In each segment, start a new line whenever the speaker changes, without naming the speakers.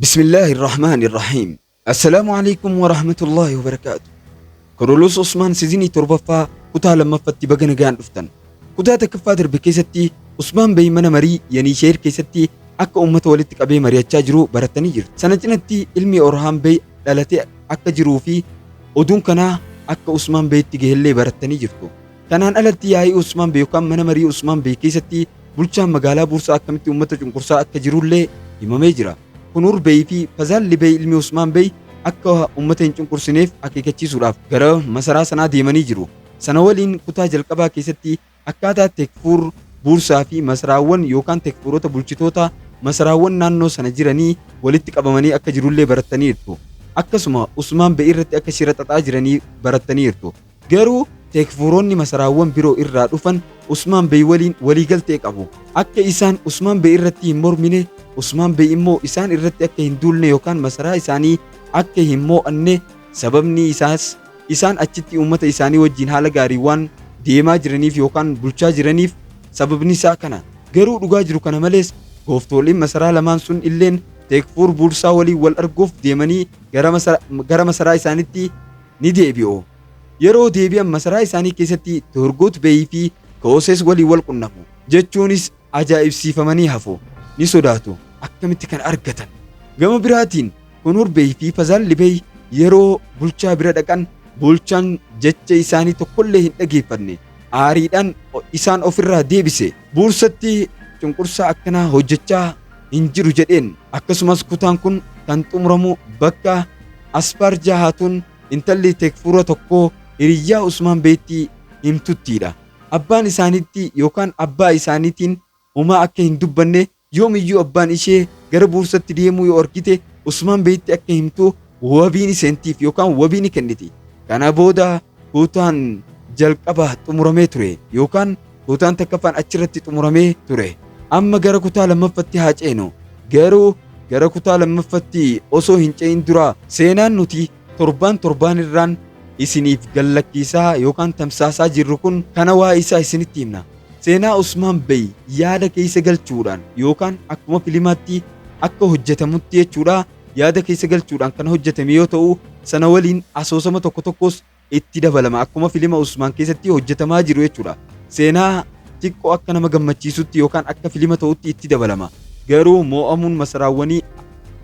بسم الله الرحمن الرحيم. السلام عليكم ورحمة الله وبركاته. كرولوس عثمان سيزيني تربفا كتا لما فتي بغن غان دفتن كتا تكفادر بكيستي عثمان بي من مري يعني شير كيستي أكا أمة ولدتك أبي مريا تشاجرو برتني جرت سنجنتي علمي أورهام بي دالتي أكا جرو في ودون كنا أكا عثمان بي تيجي برتني جرتو كانان ألتي ياي عثمان بي وكام من مري عثمان بي كيستي بلشان مقالا بورسا أكا متي أمة جنقرسا أكا جرو اللي إمامي جرا كنور بي في فزال لبي علمي عثمان بي akka ummata hin cunqursineef akeekachiisuudhaaf gara masaraa sanaa deemanii jiru. Sana waliin kutaa jalqabaa keessatti akkaataa tekfuur buursaa fi masaraawwan yookaan tekfuurota bulchitoota masaraawwan naannoo sana jiranii walitti qabamanii akka jirullee barataniirtu. Akkasuma Usmaan Bey irratti akka shira xaxaa jiranii barataniirtu. Garuu tekfuuronni masaraawwan biroo irraa dhufan Usmaan Bey waliin waliigaltee qabu. Akka isaan Usmaan Bey irratti hin mormine, Usmaan Bey immoo isaan irratti akka hin duulne yookaan masaraa isaanii akka hin mo'anne sababni isaas isaan achitti ummata isaanii wajjin haala gaariiwwan deemaa jiraniif yookaan bulchaa jiraniif sababni isaa kana. Garuu dhugaa jiru kana malees gooftoliin masaraa lamaan sun illeen tekfuur buursaa waliin wal arguuf deemanii gara masaraa isaaniitti ni deebi'u. Yeroo deebi'an masaraa isaanii keessatti Turgut Bey fi Kooses waliin wal qunnamu. Jechuunis ajaa'ibsiifamanii hafu. Ni sodaatu akkamitti kan argatan. Gama biraatiin Kunur Bey fi Fazal Libey yeroo bulchaa bira dhaqan bulchaan jecha isaanii tokkollee hin dhageeffanne aariidhaan isaan ofirraa deebise. Buursatti cunqursaa akkanaa hojjechaa hin jiru jedheen. Akkasumas kutaan kun kan xumuramu bakka Asparjaa Haatuun intalli tekfuura tokko hiriyyaa Usmaan Beetti himtuttiidha. Abbaan isaaniitti yookaan abbaa isaaniitiin homaa akka hin dubbanne yoomiyyuu abbaan ishee gara buursatti deemuu yoo argite Usmaan Beetti akka himtu wabiin seentiif yookaan wabiin kenniti. Kana booda kutaan jalqaba xumuramee ture yookaan kutaan takkaffaan achirratti xumuramee ture. Amma gara kutaa lammaffaatti haa ceenu. Garuu gara kutaa lammaffaatti osoo hin ce'in dura seenaan nuti torbaan irraan isiniif gallakkiisaa yookaan tamsaasaa jirru kun kana waa isaa isinitti himna. Seenaa Usmaan Bey yaada keessa galchuudhaan yookaan akkuma filimaatti akka hojjetamutti jechuudha yaada keessa galchuudhaan kan hojjetame yoo ta'u sana waliin asoosama tokko tokkos itti dabalama akkuma filima Usmaan keessatti hojjetamaa jiru jechuudha. Seenaa xiqqoo akka nama gammachiisutti yookaan akka filima ta'utti itti dabalama. Garuu mo'amuun masaraawwanii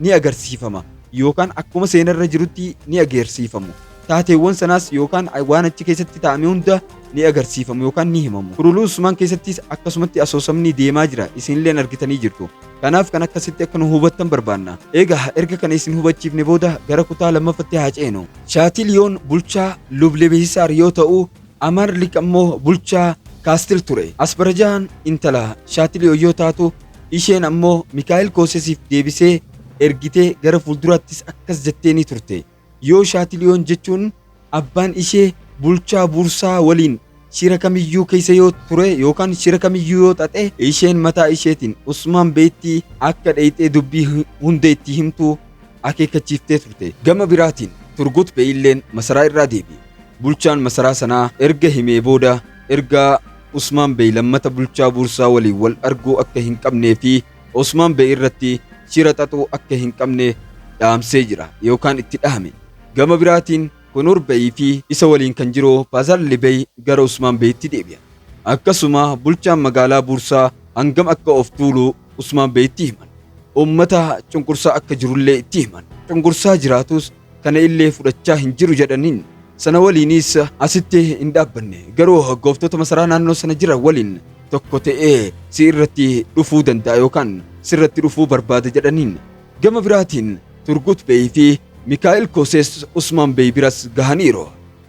ni agarsiifama yookaan akkuma seenarra jirutti ni agarsiifamu. Taateewwan sanaas yookaan waan achi keessatti ta'ame hunda ni agarsiifamu yookaan ni himamu. Kuruluu Usmaan keessattis akkasumatti asoosamni deemaa jira isinillee argitanii jirtu. Kanaaf kan akkasitti akka nu hubattan barbaanna. Egaa erga kana isin hubachiifne booda gara kutaa lammaffaatti haa ceenu. Shaatiliyoon bulchaa Lublebehisaar yoo ta'u Amarlik ammoo bulchaa Kaastil ture. Asbarjaan intala Shaatiliyoo yoo taatu isheen ammoo Mikaa'el Koosesiif deebisee ergitee gara fuulduraattis akkas jettee ni turte. Yoo Shaatiliyoon jechuun abbaan ishee bulchaa buursaa waliin shira kamiyyuu keessa yoo ture yookaan shira kamiyyuu yoo xaxe isheen mataa isheetiin Usmaan Beetti akka dheeyxee dubbii hunda itti himtu akeekkachiiftee turte. Gama biraatiin Turgut Bey illeen masaraa irraa deebi'e. Bulchaan masaraa sanaa erga himee booda erga Usmaan Bey lammata bulchaa buursaa waliin wal arguu akka hin qabnee fi Usmaan Bey irratti shira xaxuu akka hin qabne dhaamsee jira yookaan itti dhahame. Gama biraatiin Kunur Bey fi isa waliin kan jiru Fazal Libey gara Usmaan Beetti deebi'an. Akkasuma bulchaan magaalaa buursaa hangam akka of tuulu Usmaan Beetti himan. Ummata cunqursaa akka jirullee itti himan. Cunqursaa jiraatus kana illee fudhachaa hin jiru jedhaniin. Sana waliinis asitti hin dhaabbanne garuu gooftota masaraa naannoo sana jiran waliin tokko ta'ee si irratti dhufuu danda'a yookaan sirratti dhufuu barbaada jedhaniin. Gama biraatiin Turgut Bey fi Mikaa'el Kooses Usmaan Bey biras gahaniiru.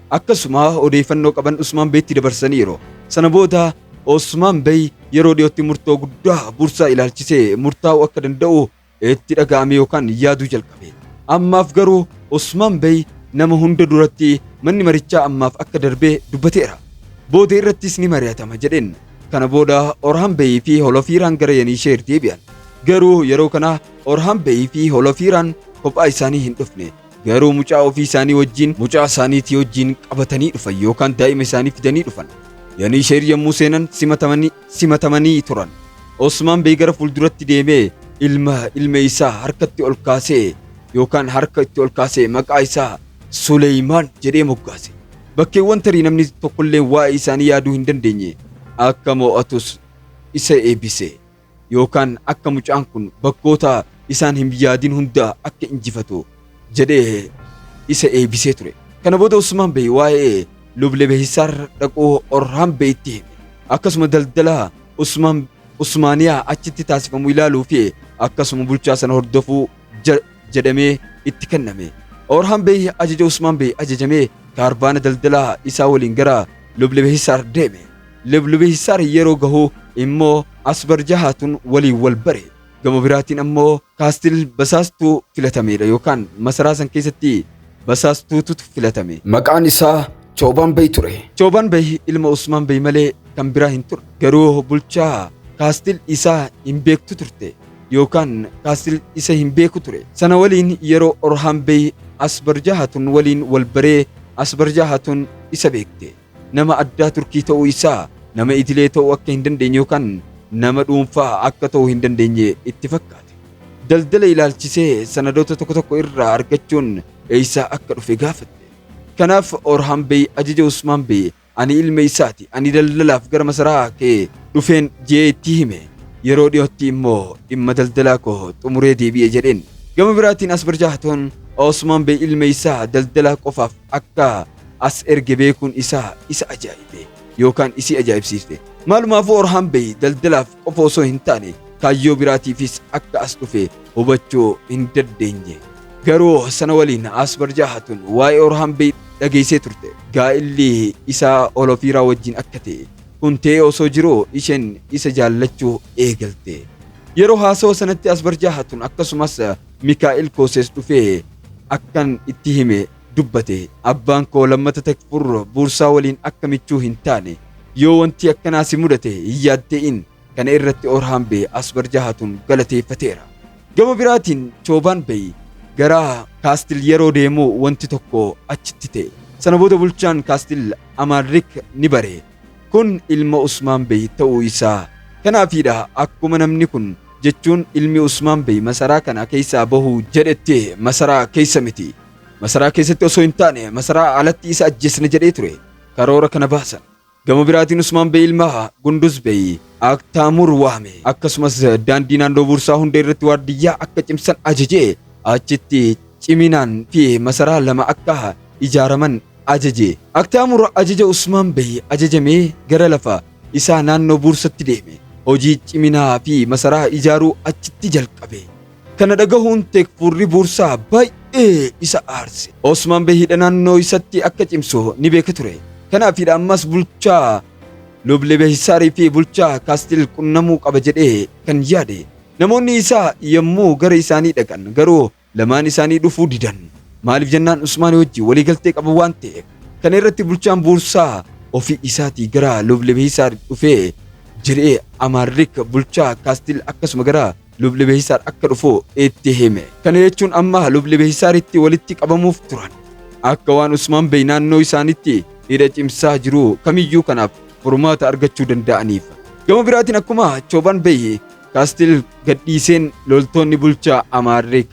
Akkasuma odeeffannoo qaban Usmaan Beetti dabarsaniiru. Sana booda Usmaan Bey yeroo dhiyootti murtoo guddaa buursaa ilaalchisee murtaa'uu akka danda'u itti dhaga'ame yookaan yaaduu jalqabe. Ammaaf garuu Usmaan Bey nama hunda duratti manni marichaa ammaaf akka darbee dubbateera. Booda irrattis ni mari'atama jedheen. Kana booda Orhan Bey fi Holofiiraan gara Yenisheer deebi'an. Garuu yeroo kana Orhan Bey fi Holofiiraan kophaa isaanii hin dhufne. Garuu mucaa ofii isaanii wajjin mucaa isaaniitii wajjin qabatanii dhufan yookaan daa'ima isaanii fidanii dhufan. Yenisheer yommuu seenan simatamanii turan. Usmaan Bey gara fuulduratti deemee ilma isaa harkatti ol kaasee yookaan harka itti ol kaasee maqaa isaa Suleymaan jedhee moggaase. Bakkeewwan tarii namni tokkollee waa'ee isaanii yaaduu hin dandeenye akka mo'atus isa eebbise yookaan akka mucaan kun bakkoota isaan hin yaadin hunda akka injifatu jedhee isa eebbisee ture. Kana booda Usmaan Bey waa'ee Lublebehisaar dhaquu Orhaan Beyitti hime. Akkasuma daldala Usmaaniyaa achitti taasifamu ilaaluu fi akkasuma bulchaa sana hordofuu jedhamee itti kenname. Orhaan Bey ajaja Usmaan Bey ajajamee kaarbaana daldalaa isaa waliin gara Lublebehisaar deeme. Lublebehisaar yeroo gahu immoo Asbarjahaatun waliin wal bare. Gama biraatiin ammoo kaastil basaastuu filatamedha yookaan masaraa san keessatti basaastuutu filatame. Maqaan isaa Choobaan Bey ture. Choobaan Bey ilma Usmaan Bey malee kan biraa hin turre. Garuu bulchaa kaastil isaa hin beektu turte yookaan kaastil isa hin beeku ture. Sana waliin yeroo Orhaan Bey Asbarjahaatun waliin wal baree Asbarjahaatun isa beekte. Nama addaa Turkii ta'uu isaa nama idilee ta'uu akka hin dandeenye yookaan nama dhuunfaa akka ta'uu hin dandeenye itti fakkaate. Daldala ilaalchisee sanadoota tokko irraa argachuun eessaa akka dhufe gaafatte. Kanaaf Orhaan Bey ajaja Usmaan Bey ani ilma isaati ani daldalaaf gara masaraa kee dhufeen jee itti hime. Yeroo dhiyootti immoo dhimma daldalaa koo xumuree deebi'e jedheen. Gama biraatiin Asbarjahaatun Usmaan Bey ilma isaa daldalaa qofaaf akka as erge beekuun isaa isa ajaa'ibe yookaan isi ajaa'ibsiifte. Maalumaafuu Orhaan Bey daldalaaf qofa osoo hin taane kaayyoo biraatiifis akka as dhufe hubachuu hin dandeenye. Garuu sana waliin Asbarjahaatun waa'ee Orhaan Bey dhageessee turte. Gaa'illi isaa Olofiiraa wajjin akka ta'e kun ta'ee osoo jiruu isheen isa jaallachuu eegalte. Yeroo haasawaa sanatti Asbarjahaatun akkasumas Mikaa'el Kooses dhufee akkan itti hime dubbate. Abbaan koo lammata Takfur Buursaa waliin akka michuu hin taane yoo wanti akkanaa si mudate hin yaadda'in. Kana irratti Orhaan Bey Asbarjahaatun galateeffateera. Gama biraatiin Choobaan Bey gara kaastil yeroo deemu wanti tokko achitti ta'e. Sana booda bulchaan kaastil Amaarrik ni bare. Kun ilma Usmaan Bey ta'uu isaa. Kanaafidha akkuma namni kun jechuun ilmi Usmaan Bey masaraa kana keessaa bahuu jedhetti masaraa keessa miti. Masaraa keessatti osoo hin taane masaraa alatti isa ajjeesna jedhee ture. Karoora kana baasan. Gama biraatiin Usmaan Bey ilma Gunduz Bey Aktaamur waame. Akkasumas daandii naannoo Buursaa hunda irratti waardiyyaa akka cimsan ajajee achitti ciminaan fi masaraa lama akka ijaaraman ajaje. Aktaamur ajaja Usmaan Bey ajajamee gara lafa isaa naannoo Buursatti deeme. Hojii ciminaa fi masaraa ijaaruu achitti jalqabe. Kana dhagahuun Tekfurri Buursaa baay'ee isa aarse. Usmaan Bey hidha naannoo isatti akka cimsu ni beeka ture. Kanaafidha ammas bulchaa Lublebehisaarii fi bulchaa kaastil qunnamuu qaba jedhee kan yaade. Namoonni isaa yommuu gara isaanii dhaqan garuu lamaan isaanii dhufuu didan. Maaliif jennaan Usmaan wajjin waliigaltee qabu waan ta'eef. Kana irratti bulchaan Buursaa ofii isaatii gara Lublebehisaar dhufee jedhee Amaarrik bulchaa kaastil akkasuma gara Lublebehisaar akka dhufu itti hime. Kana jechuun amma Lublebehisaaritti walitti qabamuuf turan. Akka waan Usmaan Bey naannoo isaaniitti hidha cimsaa jiru kamiyyuu kanaaf furmaata argachuu danda'aniif. Gama biraatiin akkuma Choobaan Bey kaastil gadhiiseen loltoonni bulchaa Amaarrik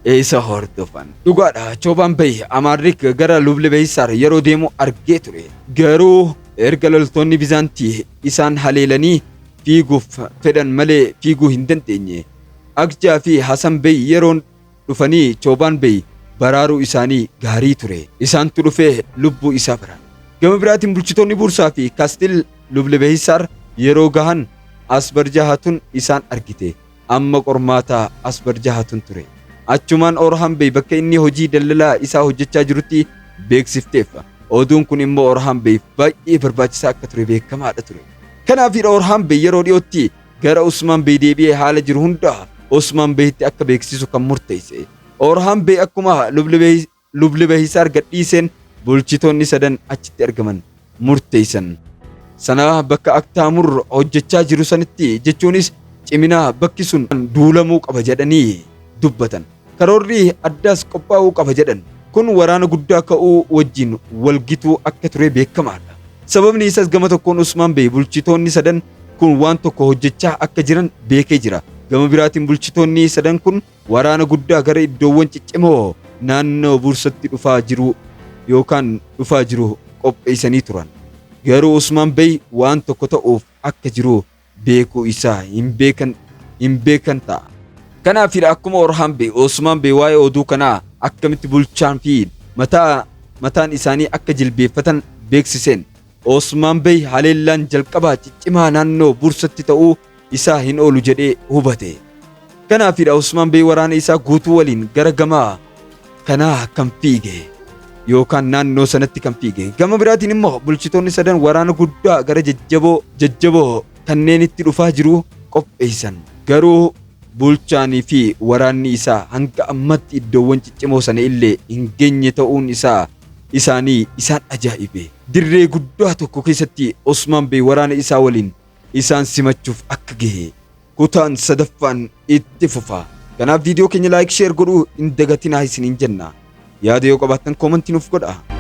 isa hordofan. Dhugaadha Choobaan Bey Amaarrik gara Lublebehisaar yeroo deemu argee ture. Garuu erga loltoonni Bizaantii isaan haleelanii fiiguuf fedhan malee fiiguu hin dandeenye. Akjaa fi Hasan Bey yeroon dhufanii Choobaan Bey baraaruu isaanii gaarii ture. Isaantu dhufee lubbuu isaa baran. Gama biraatiin bulchitoonni Buursaa fi kaastil Lublebehisaar yeroo gahan Asbarjahaatun isaan argite. Amma qormaataa Asbarjahaatun ture. Achumaan Orhaan Bey bakka inni hojii daldalaa isaa hojjechaa jirutti beeksifteef. Oduun kun immoo Orhaan Bey baay'ee barbaachisaa akka ture beekamaadha ture. Kanaafidha Orhaan Bey yeroo dhiyootti gara Usmaan Bey deebi'ee haala jiru hunda Usmaan Beyitti akka beeksisu kan murteesse. Orhaan Bey akkuma Lublebehisaar gadhiiseen bulchitoonni sadan achitti argaman murteessan. Sana bakka Aktaamur hojjechaa jiru sanitti jechuunis cimina bakki sun duulamuu qaba jedhanii dubbatan. Karoorri addaas qophaa'uu qaba jedhan. Kun waraana guddaa ka'uu wajjin walgituu akka ture beekamaadha. Sababni isaas gama tokkoon Usmaan Bey bulchitoonni sadan kun waan tokko hojjechaa akka jiran beekee jira. Gama biraatiin bulchitoonni sadan kun waraana guddaa gara iddoowwan ciccimoo naannoo Buursatti dhufaa jiru qopheessanii turan. Garuu Usmaan Bey waan tokko ta'uuf akka jiru beekuu isaa hin beekan ta'a. Kanaafidha akkuma Orhan Bey Usmaan Bey waa'ee oduu kanaa akkamitti bulchaan fi mataan isaanii akka jilbeeffatan beeksiseen Usmaan Bey haleellaan jalqabaa ciccimaa naannoo Buursatti ta'uu isaa hin oolu jedhee hubate. Kanaafidha Usmaan Bey waraana isaa guutuu waliin gara gamaa kanaa kan fiige yookaan naannoo sanatti kan fiige. Gama biraatiin immoo bulchitoonni sadan waraana guddaa gara jajjaboo kanneen itti dhufaa jiru qopheessan. Garuu bulchaanii fi waraanni isaa hanga ammatti iddoowwan ciccimoo sana illee hin geenye ta'uun isaan ajaa'ibe. Dirree guddaa tokko keessatti Usmaan Bey waraana isaa waliin isaan simachuuf akka gahe kutaan sadaffaan itti fufa. Kanaaf viidiyoo keenya laayik sheer godhuu hin dagatinaa isiniin jenna. Yaada yoo qabaattan koomentii nuuf godhaa.